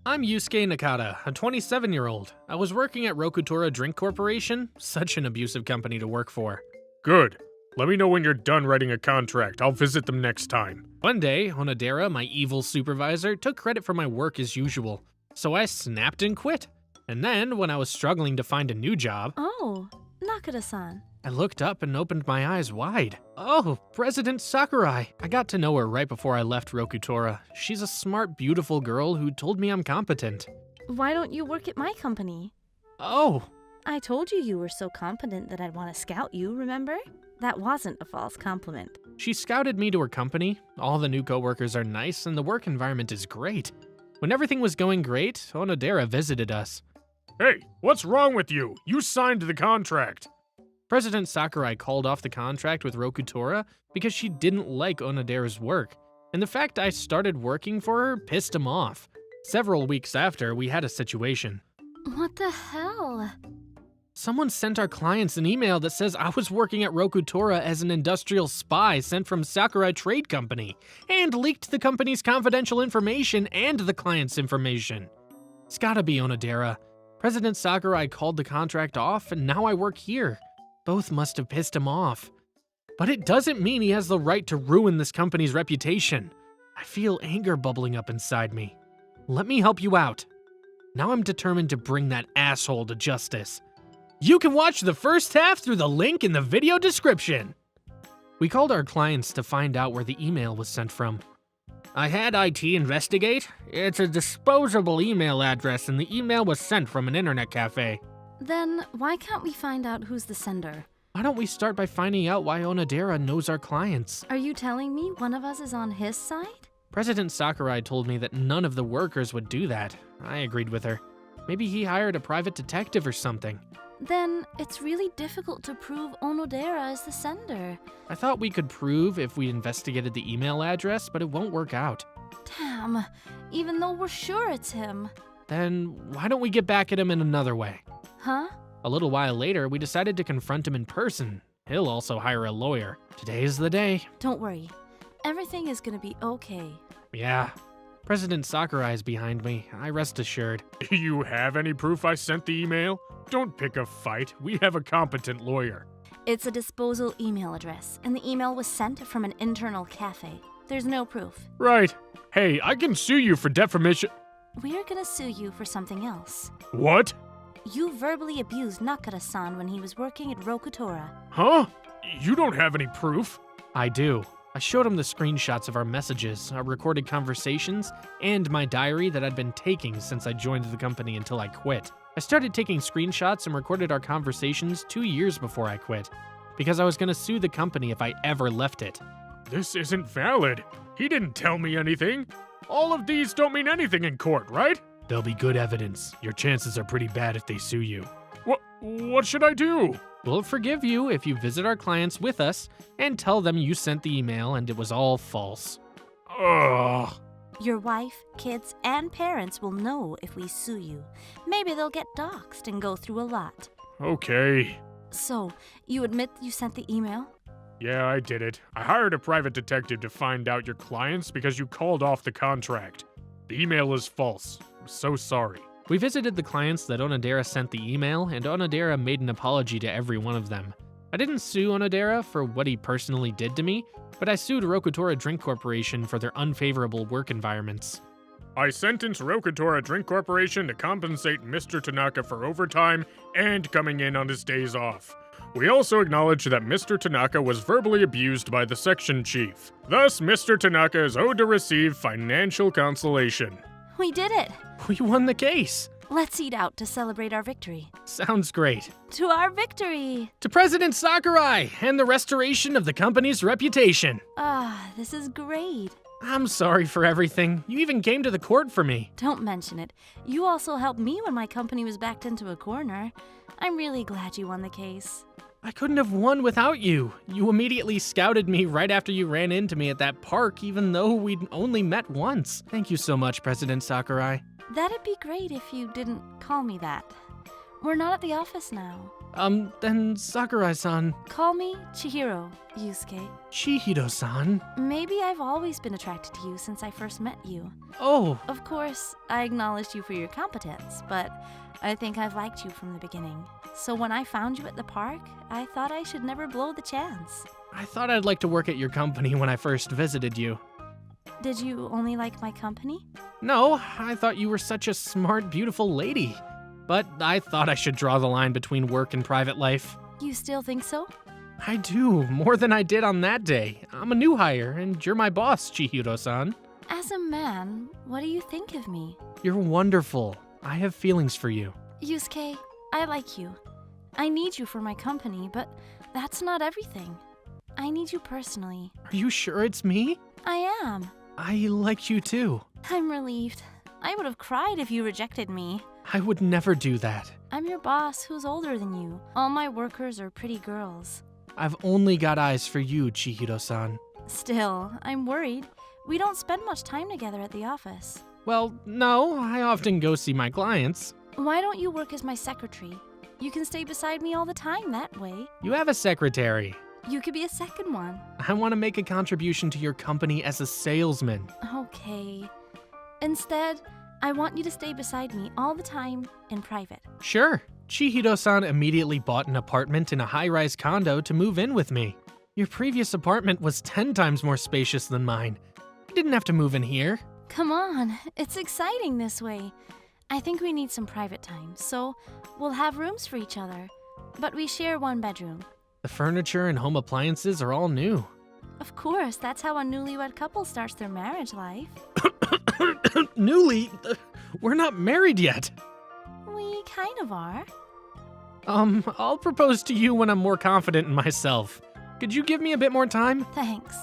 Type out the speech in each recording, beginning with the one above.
I'm Yusuke Nakata, a 27-year-old. I was working at Rokutora Drink Corporation, such an abusive company to work for. Good. Let me know when you're done writing a contract. I'll visit them next time. One day, Onodera, my evil supervisor, took credit for my work as usual, so I snapped and quit. And then, when I was struggling to find a new job... Oh, Nakata-san. I looked up and opened my eyes wide. Oh, President Sakurai. I got to know her right before I left Rokutora. She's a smart, beautiful girl who told me I'm competent. Why don't you work at my company? Oh. I told you were so competent that I'd want to scout you, remember? That wasn't a false compliment. She scouted me to her company. All the new coworkers are nice and the work environment is great. When everything was going great, Onodera visited us. Hey, what's wrong with you? You signed the contract. President Sakurai called off the contract with Rokutora because she didn't like Onodera's work, and the fact I started working for her pissed him off. Several weeks after, we had a situation. What the hell? Someone sent our clients an email that says I was working at Rokutora as an industrial spy sent from Sakurai Trade Company, and leaked the company's confidential information and the client's information. It's gotta be Onodera. President Sakurai called the contract off, and now I work here. Both must have pissed him off. But it doesn't mean he has the right to ruin this company's reputation. I feel anger bubbling up inside me. Let me help you out. Now I'm determined to bring that asshole to justice. You can watch the first half through the link in the video description. We called our clients to find out where the email was sent from. I had IT investigate. It's a disposable email address and the email was sent from an internet cafe. Then why can't we find out who's the sender? Why don't we start by finding out why Onodera knows our clients? Are you telling me one of us is on his side? President Sakurai told me that none of the workers would do that. I agreed with her. Maybe he hired a private detective or something. Then it's really difficult to prove Onodera is the sender. I thought we could prove if we investigated the email address, but it won't work out. Damn, even though we're sure it's him. Then why don't we get back at him in another way? Huh? A little while later, we decided to confront him in person. He'll also hire a lawyer. Today's the day. Don't worry. Everything is gonna be okay. Yeah. President Sakurai is behind me. I rest assured. Do you have any proof I sent the email? Don't pick a fight. We have a competent lawyer. It's a disposal email address, and the email was sent from an internal cafe. There's no proof. Right. Hey, I can sue you for defamation. We're gonna sue you for something else. What? You verbally abused Nakata-san when he was working at Rokutora. Huh? You don't have any proof. I do. I showed him the screenshots of our messages, our recorded conversations, and my diary that I'd been taking since I joined the company until I quit. I started taking screenshots and recorded our conversations 2 years before I quit, because I was going to sue the company if I ever left it. This isn't valid. He didn't tell me anything. All of these don't mean anything in court, right? There'll be good evidence. Your chances are pretty bad if they sue you. What should I do? We'll forgive you if you visit our clients with us and tell them you sent the email and it was all false. Ugh. Your wife, kids, and parents will know if we sue you. Maybe they'll get doxxed and go through a lot. Okay. So, you admit you sent the email? Yeah, I did it. I hired a private detective to find out your clients because you called off the contract. The email is false. I'm so sorry. We visited the clients that Onodera sent the email, and Onodera made an apology to every one of them. I didn't sue Onodera for what he personally did to me, but I sued Rokutora Drink Corporation for their unfavorable work environments. I sentence Rokutora Drink Corporation to compensate Mr. Tanaka for overtime and coming in on his days off. We also acknowledge that Mr. Tanaka was verbally abused by the section chief. Thus, Mr. Tanaka is owed to receive financial consolation. We did it! We won the case! Let's eat out to celebrate our victory. Sounds great. To our victory! To President Sakurai and the restoration of the company's reputation. This is great. I'm sorry for everything. You even came to the court for me. Don't mention it. You also helped me when my company was backed into a corner. I'm really glad you won the case. I couldn't have won without you. You immediately scouted me right after you ran into me at that park, even though we'd only met once. Thank you so much, President Sakurai. That'd be great if you didn't call me that. We're not at the office now. Then Sakurai-san. Call me Chihiro, Yusuke. Chihiro-san? Maybe I've always been attracted to you since I first met you. Oh, Of course, I acknowledged you for your competence, but I think I've liked you from the beginning. So when I found you at the park, I thought I should never blow the chance. I thought I'd like to work at your company when I first visited you. Did you only like my company? No, I thought you were such a smart, beautiful lady. But I thought I should draw the line between work and private life. You still think so? I do, more than I did on that day. I'm a new hire, and you're my boss, Chihiro-san. As a man, what do you think of me? You're wonderful. I have feelings for you. Yusuke, I like you. I need you for my company, but that's not everything. I need you personally. Are you sure it's me? I am. I like you too. I'm relieved. I would have cried if you rejected me. I would never do that. I'm your boss who's older than you. All my workers are pretty girls. I've only got eyes for you, Chihiro-san. Still, I'm worried. We don't spend much time together at the office. Well, no, I often go see my clients. Why don't you work as my secretary? You can stay beside me all the time that way. You have a secretary. You could be a second one. I want to make a contribution to your company as a salesman. Okay. Instead, I want you to stay beside me all the time in private. Sure. Chihiro-san immediately bought an apartment in a high-rise condo to move in with me. Your previous apartment was 10 times more spacious than mine. You didn't have to move in here. Come on, it's exciting this way. I think we need some private time, so we'll have rooms for each other. But we share one bedroom. The furniture and home appliances are all new. Of course, that's how a newlywed couple starts their marriage life. Newly? We're not married yet. We kind of are. I'll propose to you when I'm more confident in myself. Could you give me a bit more time? Thanks.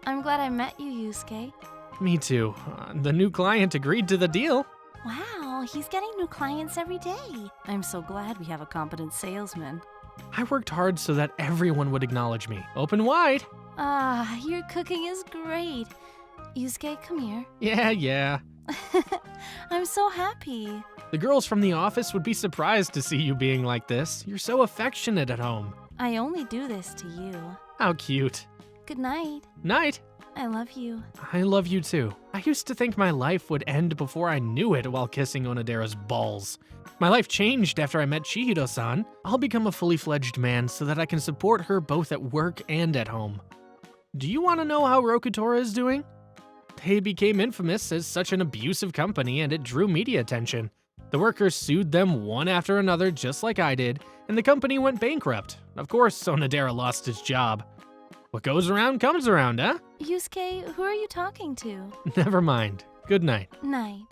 I'm glad I met you, Yusuke. Me too. The new client agreed to the deal. Wow, he's getting new clients every day. I'm so glad we have a competent salesman. I worked hard so that everyone would acknowledge me. Open wide. Ah, your cooking is great. Yusuke, come here. Yeah. I'm so happy. The girls from the office would be surprised to see you being like this. You're so affectionate at home. I only do this to you. How cute. Good night. Night. I love you. I love you too. I used to think my life would end before I knew it while kissing Onodera's balls. My life changed after I met Chihiro-san. I'll become a fully fledged man so that I can support her both at work and at home. Do you want to know how Rokutora is doing? They became infamous as such an abusive company and it drew media attention. The workers sued them one after another just like I did, and the company went bankrupt. Of course, Onodera lost his job. What goes around comes around, huh? Yusuke, who are you talking to? Never mind. Good night. Night.